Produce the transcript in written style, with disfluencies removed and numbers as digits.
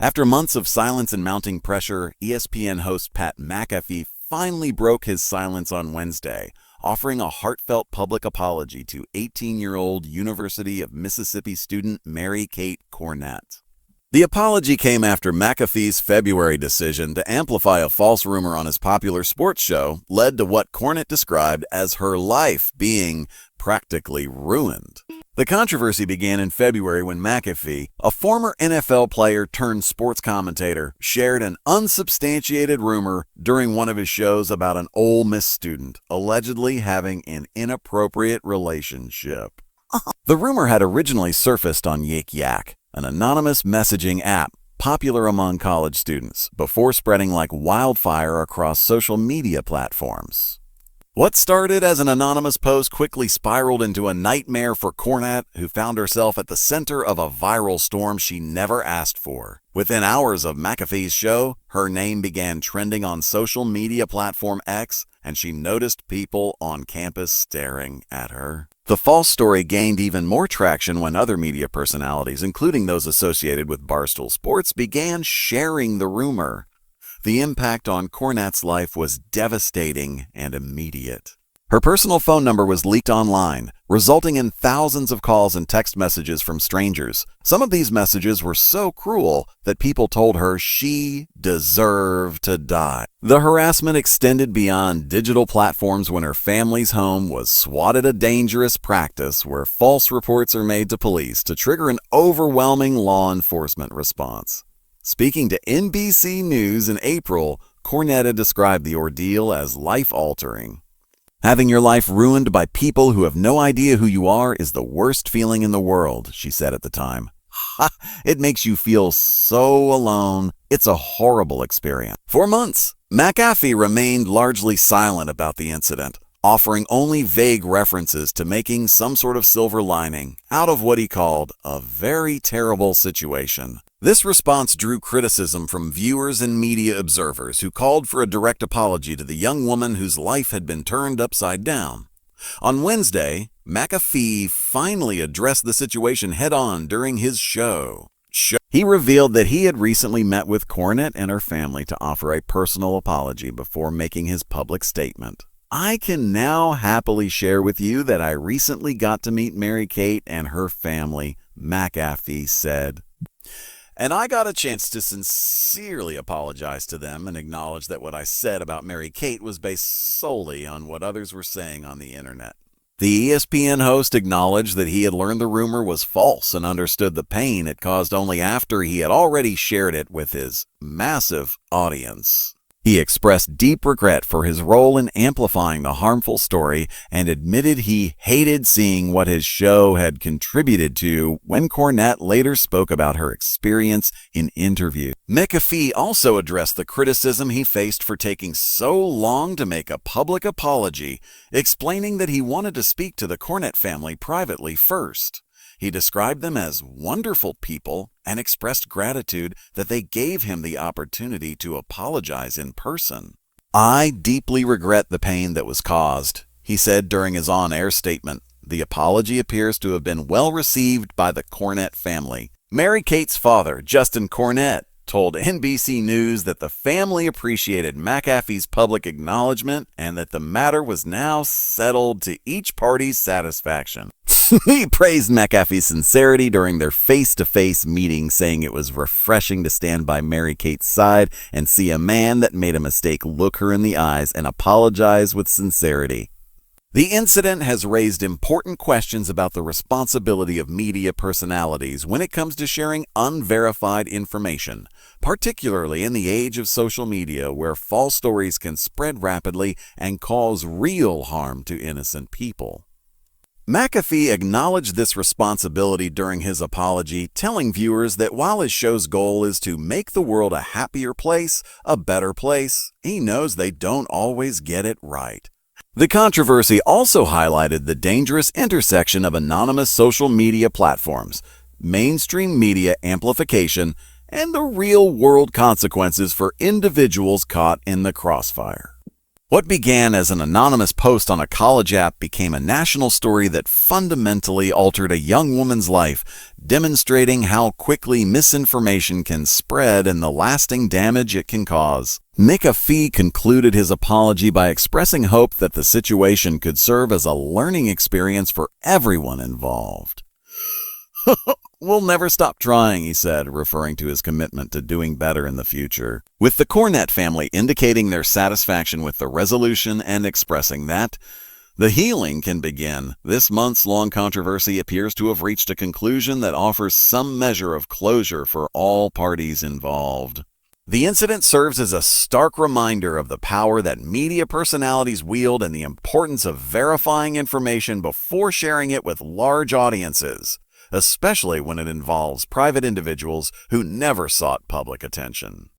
After months of silence and mounting pressure, ESPN host Pat McAfee finally broke his silence on Wednesday, offering a heartfelt public apology to 18-year-old University of Mississippi student Mary Kate Cornett. The apology came after McAfee's February decision to amplify a false rumor on his popular sports show led to what Cornett described as her life being practically ruined. The controversy began in February when McAfee, a former NFL player turned sports commentator, shared an unsubstantiated rumor during one of his shows about an Ole Miss student allegedly having an inappropriate relationship. The rumor had originally surfaced on Yik Yak, an anonymous messaging app popular among college students, before spreading like wildfire across social media platforms. What started as an anonymous post quickly spiraled into a nightmare for Cornett, who found herself at the center of a viral storm she never asked for. Within hours of McAfee's show, her name began trending on social media platform X, and she noticed people on campus staring at her. The false story gained even more traction when other media personalities, including those associated with Barstool Sports, began sharing the rumor. The impact on Cornett's life was devastating and immediate. Her personal phone number was leaked online, resulting in thousands of calls and text messages from strangers. Some of these messages were so cruel that people told her she deserved to die. The harassment extended beyond digital platforms when her family's home was swatted, a dangerous practice where false reports are made to police to trigger an overwhelming law enforcement response. Speaking to NBC News in April, Cornett described the ordeal as life-altering. Having your life ruined by people who have no idea who you are is the worst feeling in the world, she said at the time. It makes you feel so alone. It's a horrible experience. For months, McAfee remained largely silent about the incident, offering only vague references to making some sort of silver lining out of what he called a very terrible situation. This response drew criticism from viewers and media observers who called for a direct apology to the young woman whose life had been turned upside down. On Wednesday, McAfee finally addressed the situation head-on during his show. He revealed that he had recently met with Cornett and her family to offer a personal apology before making his public statement. I can now happily share with you that I recently got to meet Mary Kate and her family, McAfee said. And I got a chance to sincerely apologize to them and acknowledge that what I said about Mary Kate was based solely on what others were saying on the internet. The ESPN host acknowledged that he had learned the rumor was false and understood the pain it caused only after he had already shared it with his massive audience. He expressed deep regret for his role in amplifying the harmful story and admitted he hated seeing what his show had contributed to when Cornett later spoke about her experience in interviews. McAfee also addressed the criticism he faced for taking so long to make a public apology, explaining that he wanted to speak to the Cornett family privately first. He described them as wonderful people and expressed gratitude that they gave him the opportunity to apologize in person. I deeply regret the pain that was caused, he said during his on-air statement. The apology appears to have been well received by the Cornett family. Mary Kate's father, Justin Cornett, told NBC News that the family appreciated McAfee's public acknowledgement and that the matter was now settled to each party's satisfaction. He praised McAfee's sincerity during their face-to-face meeting, saying it was refreshing to stand by Mary Kate's side and see a man that made a mistake look her in the eyes and apologize with sincerity. The incident has raised important questions about the responsibility of media personalities when it comes to sharing unverified information, particularly in the age of social media where false stories can spread rapidly and cause real harm to innocent people. McAfee acknowledged this responsibility during his apology, telling viewers that while his show's goal is to make the world a happier place, a better place, he knows they don't always get it right. The controversy also highlighted the dangerous intersection of anonymous social media platforms, mainstream media amplification, and the real-world consequences for individuals caught in the crossfire. What began as an anonymous post on a college app became a national story that fundamentally altered a young woman's life, demonstrating how quickly misinformation can spread and the lasting damage it can cause. McAfee concluded his apology by expressing hope that the situation could serve as a learning experience for everyone involved. "We'll never stop trying," he said, referring to his commitment to doing better in the future. With the Cornett family indicating their satisfaction with the resolution and expressing that the healing can begin, this months-long controversy appears to have reached a conclusion that offers some measure of closure for all parties involved. The incident serves as a stark reminder of the power that media personalities wield and the importance of verifying information before sharing it with large audiences, especially when it involves private individuals who never sought public attention.